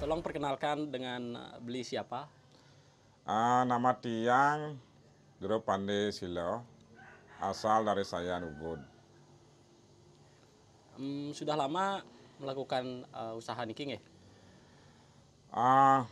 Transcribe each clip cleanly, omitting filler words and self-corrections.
Tolong perkenalkan dengan beli siapa? Nama Tiang, Grup Pande Silo, asal dari Sayan Ubud. Sudah lama melakukan usaha niking ya? Ah,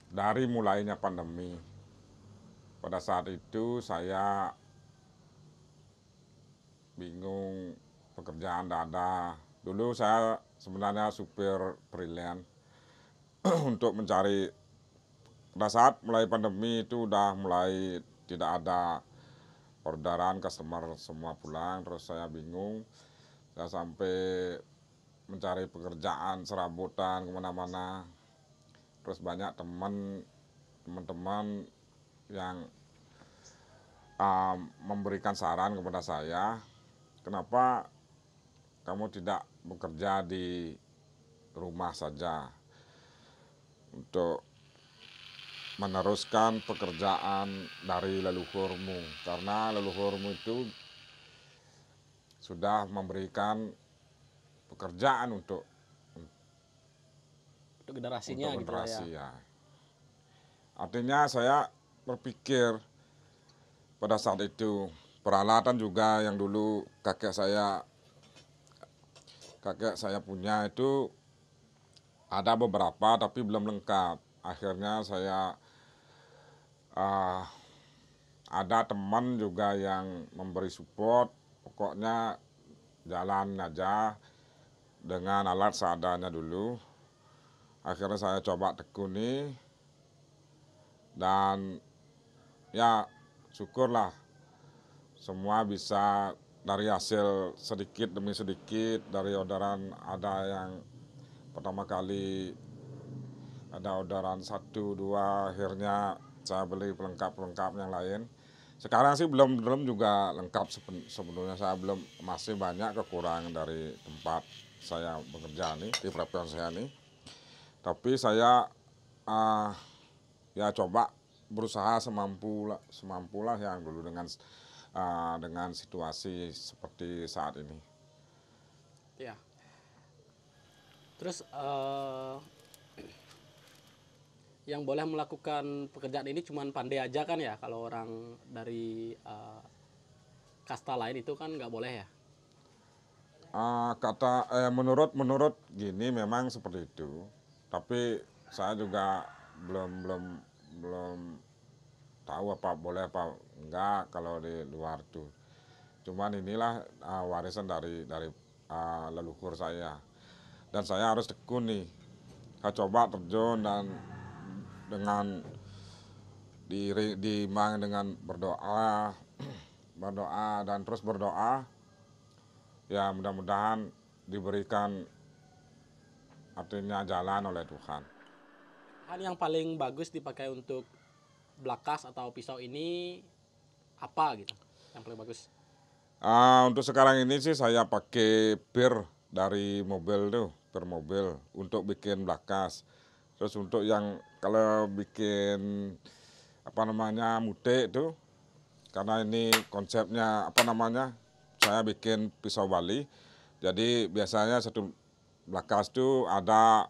dari mulainya pandemi, pada saat itu saya bingung, pekerjaan tidak ada. Dulu saya sebenarnya supir freelance untuk mencari. Pada saat mulai pandemi itu udah mulai tidak ada orderan, customer semua pulang, terus saya bingung. Saya sampai mencari pekerjaan serabutan kemana-mana. Terus banyak teman-teman yang memberikan saran kepada saya, kenapa kamu tidak bekerja di rumah saja untuk meneruskan pekerjaan dari leluhurmu, karena leluhurmu itu sudah memberikan pekerjaan untuk Generasinya gitu lah ya. generasi ya. Artinya saya berpikir pada saat itu peralatan juga yang dulu kakek saya punya itu ada beberapa tapi belum lengkap. Akhirnya saya ada teman juga yang memberi support, pokoknya jalan aja dengan alat seadanya dulu. Akhirnya saya coba tekuni dan ya syukurlah semua bisa dari hasil sedikit demi sedikit, dari orderan ada yang pertama kali ada orderan 1, 2, akhirnya saya beli pelengkap yang lain. Sekarang sih belum juga lengkap sebetulnya, saya masih banyak kekurangan dari tempat saya bekerja nih, di frekuensi saya nih. Tapi saya ya coba berusaha semampulah yang dulu dengan situasi seperti saat ini. Ya. Terus yang boleh melakukan pekerjaan ini cuma pandai aja kan ya? Kalau orang dari kasta lain itu kan nggak boleh ya? Menurut gini memang seperti itu, tapi saya juga belum tahu apa boleh apa enggak kalau di luar tuh. Cuman inilah warisan dari leluhur saya, dan saya harus tekun nih. Saya coba terjun dan dengan dengan berdoa dan terus berdoa, ya mudah-mudahan diberikan artinya jalan oleh Tuhan. Bahan yang paling bagus dipakai untuk belakas atau pisau ini apa gitu? Yang paling bagus? Untuk sekarang ini sih saya pakai bir dari mobil tuh, bir mobil untuk bikin belakas. Terus untuk yang kalau bikin mute itu, karena ini konsepnya saya bikin pisau Bali. Jadi biasanya satu belakas itu ada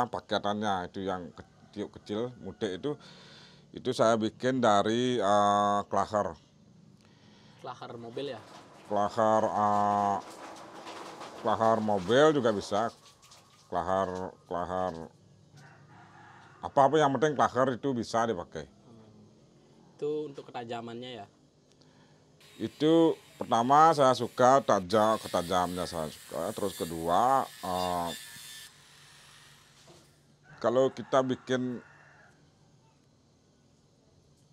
paketannya itu yang kecil mute itu saya bikin dari klaher mobil ya? Klaher mobil juga bisa, klaher apa-apa yang penting klaker itu bisa dipakai. Itu untuk ketajamannya ya. Itu pertama saya suka ketajamnya saya suka. Terus kedua, kalau kita bikin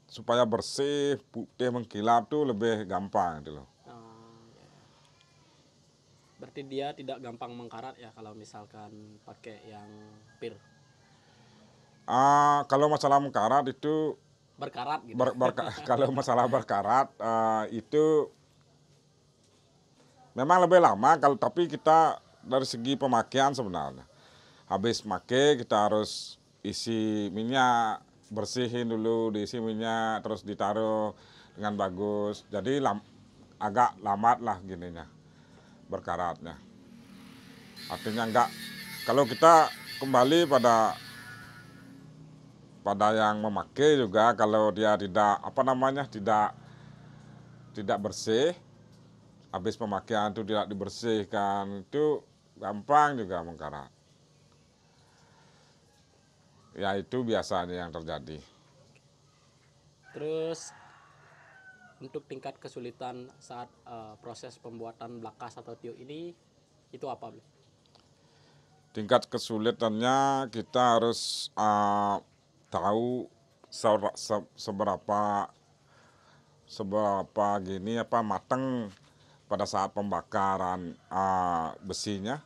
supaya bersih, putih, mengkilap tuh lebih gampang gitu loh. Ya. Berarti dia tidak gampang mengkarat ya kalau misalkan pakai yang pir. Kalau masalah mengkarat itu Berkarat gitu. kalau masalah berkarat itu memang lebih lama, tapi kita dari segi pemakaian sebenarnya. Habis make kita harus isi minyak, bersihin dulu, diisi minyak, terus ditaruh dengan bagus. Jadi agak lambat lah gininya, berkaratnya. Artinya enggak, kalau kita kembali pada yang memakai juga, kalau dia tidak bersih, habis pemakaian itu tidak dibersihkan, itu gampang juga mengkarat. Ya itu biasanya yang terjadi. Terus untuk tingkat kesulitan saat proses pembuatan blakas atau tiup ini itu apa, Bli? Tingkat kesulitannya kita harus tahu seberapa matang pada saat pembakaran besinya.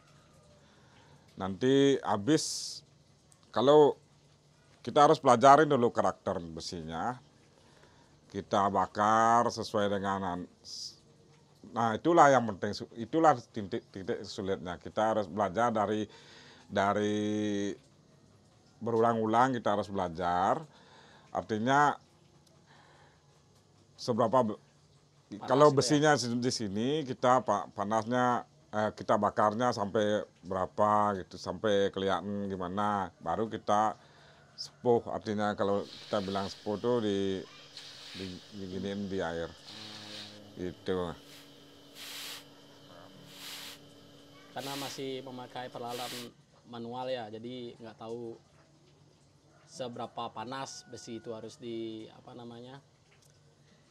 Nanti habis, kalau kita harus pelajarin dulu karakter besinya, kita bakar sesuai dengan, nah itulah yang penting, itulah titik sulitnya. Kita harus belajar dari berulang-ulang, kita harus belajar. Artinya kalau besinya di sini kita panasnya, kita bakarnya sampai berapa gitu, sampai kelihatan gimana, baru kita sepuh. Artinya kalau kita bilang sepuh tuh diginiin di air gitu. Karena masih memakai peralatan manual ya, jadi nggak tahu seberapa panas besi itu harus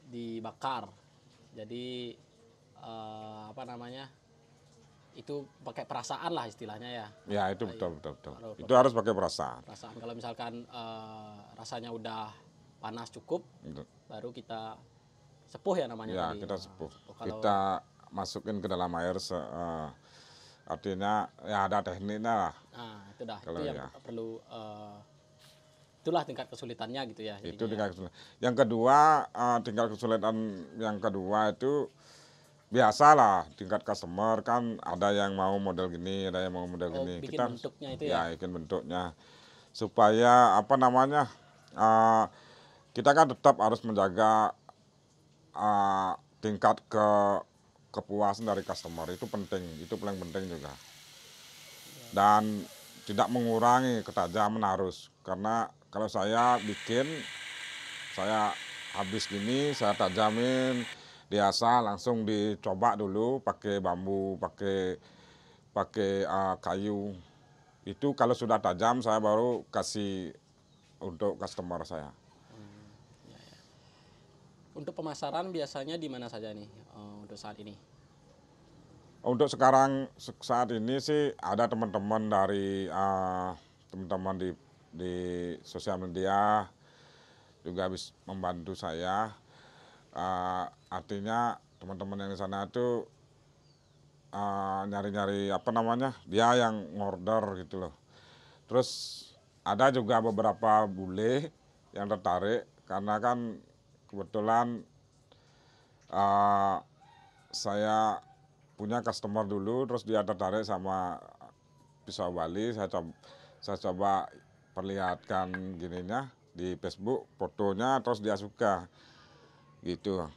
dibakar. Jadi itu pakai perasaan lah istilahnya ya. Ya itu betul. Itu harus pakai perasaan. Kalau misalkan rasanya udah panas cukup, baru kita sepuh ya namanya ya, tadi. kita sepuh. Kita masukin ke dalam air, artinya ya ada tekniknya lah. Nah itu dah, itu yang perlu, itulah tingkat kesulitannya gitu ya. Itu tingkat kesulitan. Yang kedua, tingkat kesulitan yang kedua itu biasalah, tingkat customer kan ada yang mau model gini, ada yang mau model gini. Bikin Kita bentuknya itu ya. bikin bentuknya supaya kita kan tetap harus menjaga tingkat kepuasan dari customer, itu penting, itu paling penting juga. Dan tidak mengurangi ketajaman harus, karena kalau saya bikin, saya habis gini, saya tajamin, biasa langsung dicoba dulu pakai bambu, pakai kayu. Itu kalau sudah tajam saya baru kasih untuk customer saya. Untuk pemasaran biasanya di mana saja nih untuk saat ini? Untuk sekarang saat ini sih ada teman-teman dari teman-teman di sosial media juga habis membantu saya. Artinya teman-teman yang di sana itu nyari-nyari dia yang ngorder gitu loh. Terus ada juga beberapa bule yang tertarik karena kan kebetulan saya punya customer dulu, terus dia tertarik sama pisau Bali. Saya coba perlihatkan gininya di Facebook, fotonya, terus dia suka gitu.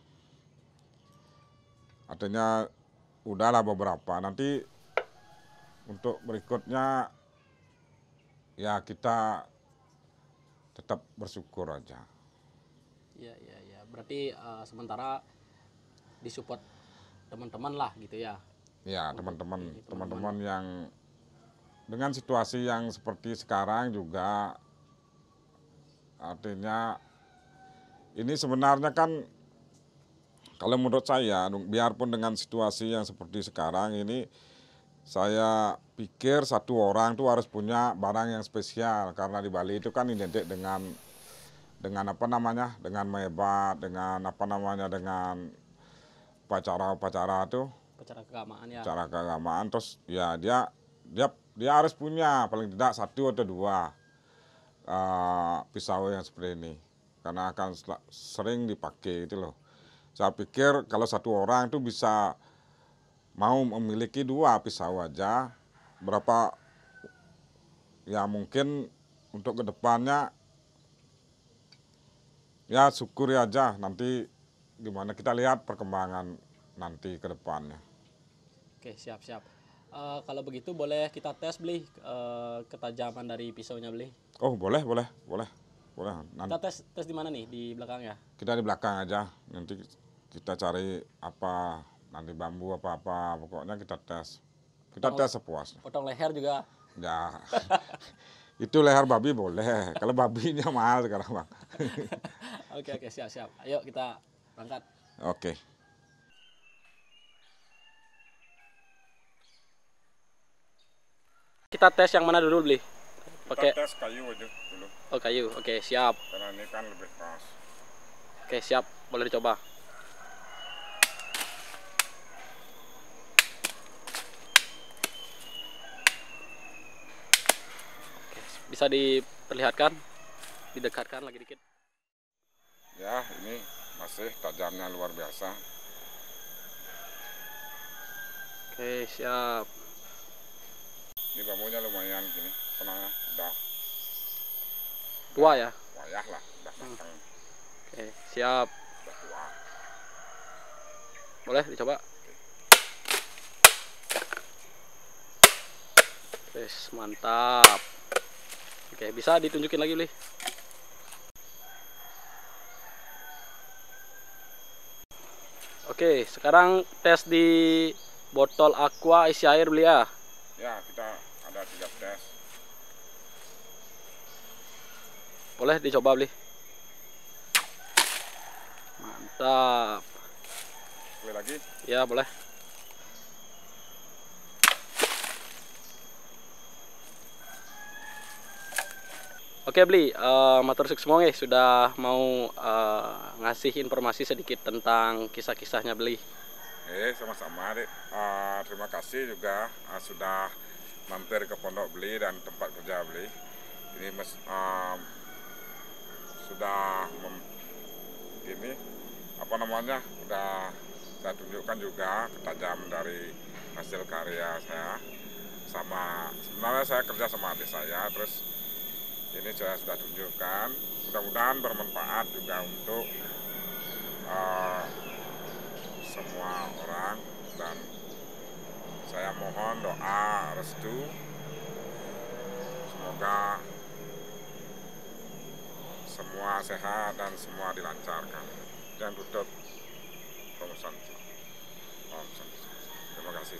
Artinya udahlah beberapa, nanti untuk berikutnya ya kita tetap bersyukur aja. Ya. Berarti sementara disupport teman-teman lah gitu ya. Ya, teman-teman yang dengan situasi yang seperti sekarang juga Artinya ini sebenarnya kan kalau menurut saya, biarpun dengan situasi yang seperti sekarang ini, saya pikir satu orang tuh harus punya barang yang spesial karena di Bali itu kan identik dengan apa namanya, dengan mehebat, dengan apa namanya, dengan upacara-upacara tuh, Upacara keagamaan ya. upacara keagamaan. Terus ya dia harus punya paling tidak satu atau dua pisau yang seperti ini karena akan sering dipakai itu loh. Saya pikir kalau satu orang itu bisa mau memiliki dua pisau aja, berapa ya mungkin untuk kedepannya ya syukuri aja, nanti gimana kita lihat perkembangan nanti ke depannya. Oke, siap-siap. Kalau begitu boleh kita tes beli ketajaman dari pisaunya beli. Oh boleh. Nanti Kita tes di mana nih? Di belakang ya? kita di belakang aja, nanti kita cari apa nanti bambu apa pokoknya kita tes sepuasnya. Potong leher juga. Ya itu leher babi boleh, kalau babinya mahal sekarang bang. Oke, siap-siap. Ayo kita berangkat. Oke. Kita tes yang mana dulu beli? Kita tes kayu aja dulu, Oh, kayu. Oke, siap. karena ini kan lebih keras. Oke, siap. Boleh dicoba. Oke, bisa diperlihatkan? Didekatkan lagi dikit. Ya ini masih tajamnya luar biasa. Oke, siap. Ini bambunya lumayan gini, penanya udah Tua ya? wayah lah, udah matang, Oke, siap. udah tua. Boleh dicoba? Wes, mantap. Oke, bisa ditunjukin lagi, Bli. Oke, sekarang tes di botol aqua isi air, Bli ya. Ya kita ada 3 tes. Boleh dicoba, Bli. Mantap. Boleh lagi? Ya, boleh. Oke, Bli, matur suksmo sudah mau ngasih informasi sedikit tentang kisah-kisahnya Bli. Sama-sama Dek. Terima kasih juga sudah mampir ke Pondok Beli dan tempat kerja Beli. Ini sudah ini apa namanya, sudah saya tunjukkan juga ketajaman dari hasil karya saya. Sebenarnya saya kerja sama adik saya, terus ini saya sudah tunjukkan. Mudah-mudahan bermanfaat juga untuk semua orang, dan saya mohon doa restu, semoga semua sehat dan semua dilancarkan. Jangan tutup. Terima kasih.